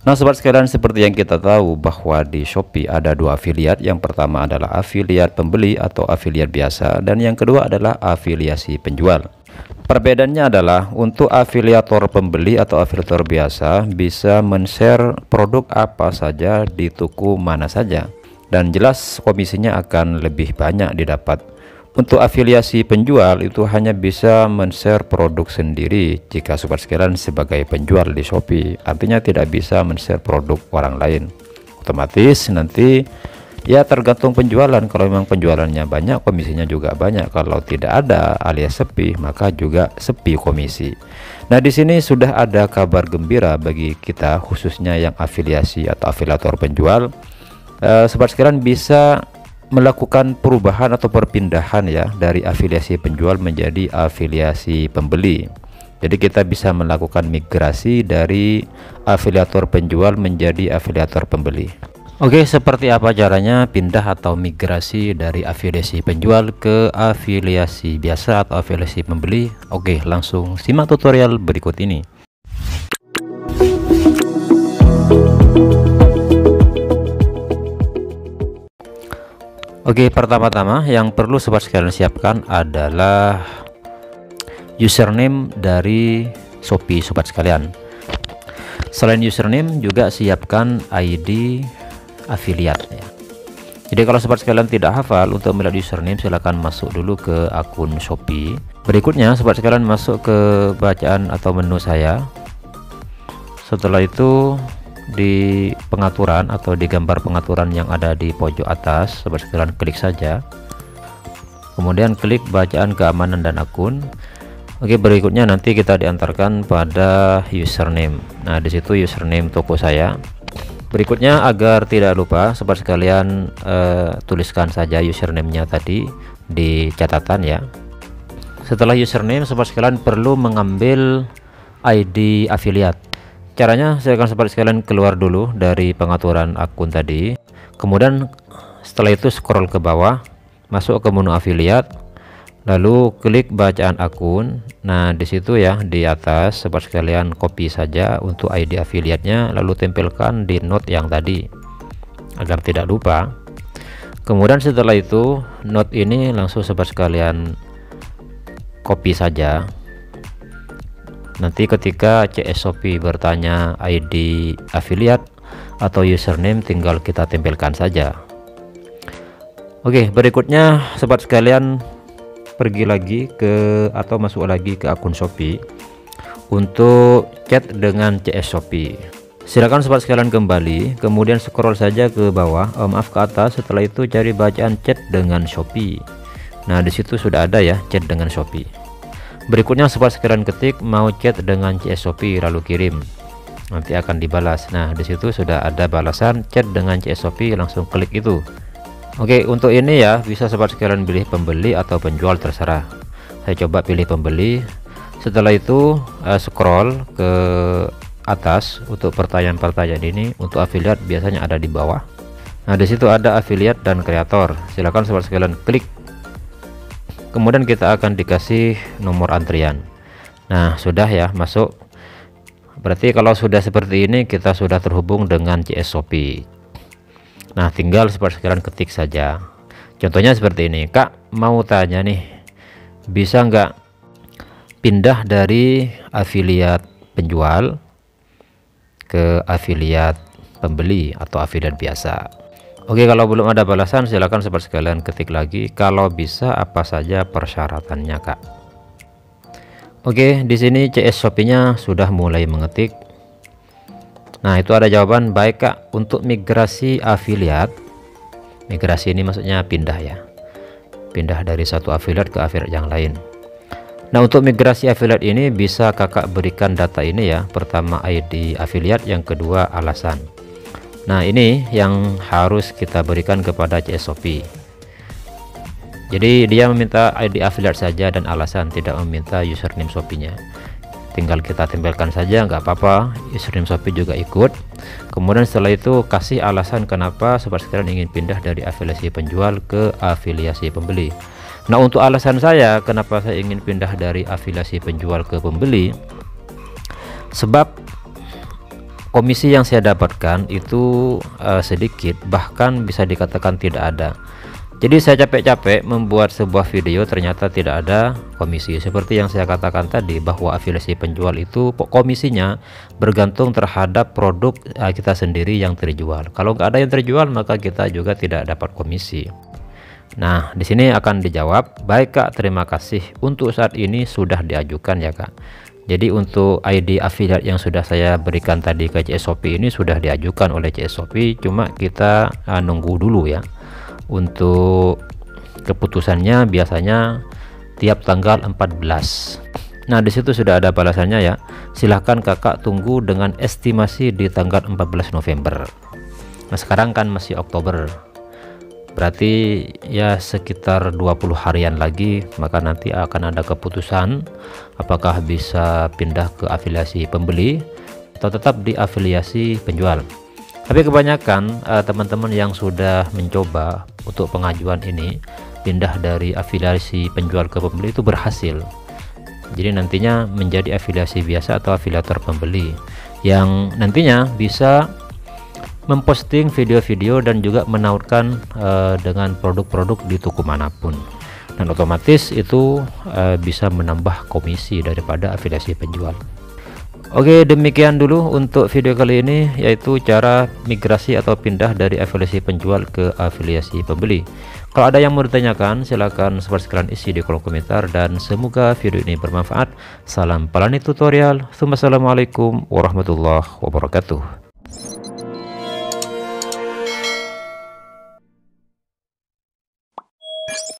Nah sobat sekalian, seperti yang kita tahu bahwa di Shopee ada dua afiliat. Yang pertama adalah afiliat pembeli atau afiliat biasa, dan yang kedua adalah afiliasi penjual. Perbedaannya adalah untuk afiliator pembeli atau afiliator biasa bisa men-share produk apa saja di toko mana saja, dan jelas komisinya akan lebih banyak didapat. Untuk afiliasi penjual itu hanya bisa men-share produk sendiri jika sobat sekalian sebagai penjual di Shopee, artinya tidak bisa men-share produk orang lain. Otomatis nanti ya tergantung penjualan, kalau memang penjualannya banyak komisinya juga banyak, kalau tidak ada alias sepi maka juga sepi komisi. Nah di sini sudah ada kabar gembira bagi kita khususnya yang afiliasi atau afiliator penjual. Sobat sekalian bisa melakukan perubahan atau perpindahan ya dari afiliasi penjual menjadi afiliasi pembeli. Jadi kita bisa melakukan migrasi dari afiliator penjual menjadi afiliator pembeli. Oke, seperti apa caranya pindah atau migrasi dari afiliasi penjual ke afiliasi biasa atau afiliasi pembeli? Oke, langsung simak tutorial berikut ini. Oke, pertama-tama yang perlu sobat sekalian siapkan adalah username dari Shopee sobat sekalian. Selain username juga siapkan ID afiliat ya. Jadi kalau sobat sekalian tidak hafal untuk melihat username, silahkan masuk dulu ke akun Shopee. Berikutnya sobat sekalian masuk ke bacaan atau menu saya. Setelah itu di pengaturan atau di gambar pengaturan yang ada di pojok atas, sobat sekalian klik saja, kemudian klik bacaan keamanan dan akun. Oke, berikutnya nanti kita diantarkan pada username. Nah di situ username toko saya. Berikutnya agar tidak lupa sobat sekalian tuliskan saja username-nya tadi di catatan ya. Setelah username sobat sekalian perlu mengambil ID afiliat. Caranya silakan sobat sekalian keluar dulu dari pengaturan akun tadi, kemudian setelah itu scroll ke bawah, masuk ke menu afiliat, lalu klik bacaan akun. Nah di situ ya di atas sobat sekalian copy saja untuk ID afiliatnya, lalu tempelkan di note yang tadi agar tidak lupa. Kemudian setelah itu note ini langsung sobat sekalian copy saja. Nanti ketika CS Shopee bertanya ID afiliat atau username, tinggal kita tempelkan saja. Oke, berikutnya sobat sekalian pergi lagi ke atau masuk lagi ke akun Shopee untuk chat dengan CS Shopee. Silakan sobat sekalian kembali, kemudian scroll saja ke bawah, maaf ke atas. Setelah itu cari bacaan chat dengan Shopee. Nah disitu sudah ada ya chat dengan Shopee. Berikutnya sobat sekalian ketik mau chat dengan CS Shopee lalu kirim, nanti akan dibalas. Nah disitu sudah ada balasan chat dengan CS Shopee, langsung klik itu. Oke, untuk ini ya bisa sobat sekalian pilih pembeli atau penjual, terserah. Saya coba pilih pembeli. Setelah itu scroll ke atas untuk pertanyaan-pertanyaan ini. Untuk afiliat biasanya ada di bawah. Nah disitu ada afiliat dan kreator, silakan sobat sekalian klik. Kemudian kita akan dikasih nomor antrian. Nah sudah ya masuk, berarti kalau sudah seperti ini kita sudah terhubung dengan CS Shopee. Nah tinggal sobat sekalian ketik saja, contohnya seperti ini. Kak mau tanya nih, bisa nggak pindah dari afiliat penjual ke afiliat pembeli atau afiliat biasa? Oke, kalau belum ada balasan silakan sobat sekalian ketik lagi, kalau bisa apa saja persyaratannya Kak. Oke, di sini CS Shopee-nya sudah mulai mengetik. Nah itu ada jawaban, baik Kak. Untuk migrasi afiliat, migrasi ini maksudnya pindah ya, pindah dari satu afiliat ke afiliat yang lain. Nah untuk migrasi afiliat ini bisa kakak berikan data ini ya, pertama ID afiliat, yang kedua alasan. Nah ini yang harus kita berikan kepada CS Shopee. Jadi dia meminta ID afiliat saja dan alasan, tidak meminta username Shopee-nya. Tinggal kita tempelkan saja, nggak apa-apa, username Shopee juga ikut. Kemudian setelah itu kasih alasan kenapa sobat sekalian ingin pindah dari afiliasi penjual ke afiliasi pembeli. Nah untuk alasan saya kenapa saya ingin pindah dari afiliasi penjual ke pembeli, sebab komisi yang saya dapatkan itu sedikit, bahkan bisa dikatakan tidak ada. Jadi saya capek-capek membuat sebuah video, ternyata tidak ada komisi. Seperti yang saya katakan tadi, bahwa afiliasi penjual itu komisinya bergantung terhadap produk kita sendiri yang terjual. Kalau nggak ada yang terjual, maka kita juga tidak dapat komisi. Nah, di sini akan dijawab, baik Kak, terima kasih. Untuk saat ini sudah diajukan ya Kak. Jadi untuk ID affiliate yang sudah saya berikan tadi ke CSOP ini sudah diajukan oleh CSOP, cuma kita nunggu dulu ya. Untuk keputusannya biasanya tiap tanggal 14. Nah, disitu sudah ada balasannya ya. Silahkan kakak tunggu dengan estimasi di tanggal 14 November. Nah, sekarang kan masih Oktober, berarti ya sekitar 20 harian lagi, maka nanti akan ada keputusan apakah bisa pindah ke afiliasi pembeli atau tetap di afiliasi penjual. Tapi kebanyakan teman-teman yang sudah mencoba untuk pengajuan ini pindah dari afiliasi penjual ke pembeli itu berhasil. Jadi nantinya menjadi afiliasi biasa atau afiliator pembeli yang nantinya bisa memposting video-video dan juga menawarkan dengan produk-produk di toko manapun, dan otomatis itu bisa menambah komisi daripada afiliasi penjual. Oke, demikian dulu untuk video kali ini, yaitu cara migrasi atau pindah dari afiliasi penjual ke afiliasi pembeli. Kalau ada yang mau ditanyakan, silahkan seperti sekalian isi di kolom komentar, dan semoga video ini bermanfaat. Salam Palani Tutorial. Assalamualaikum warahmatullahi wabarakatuh.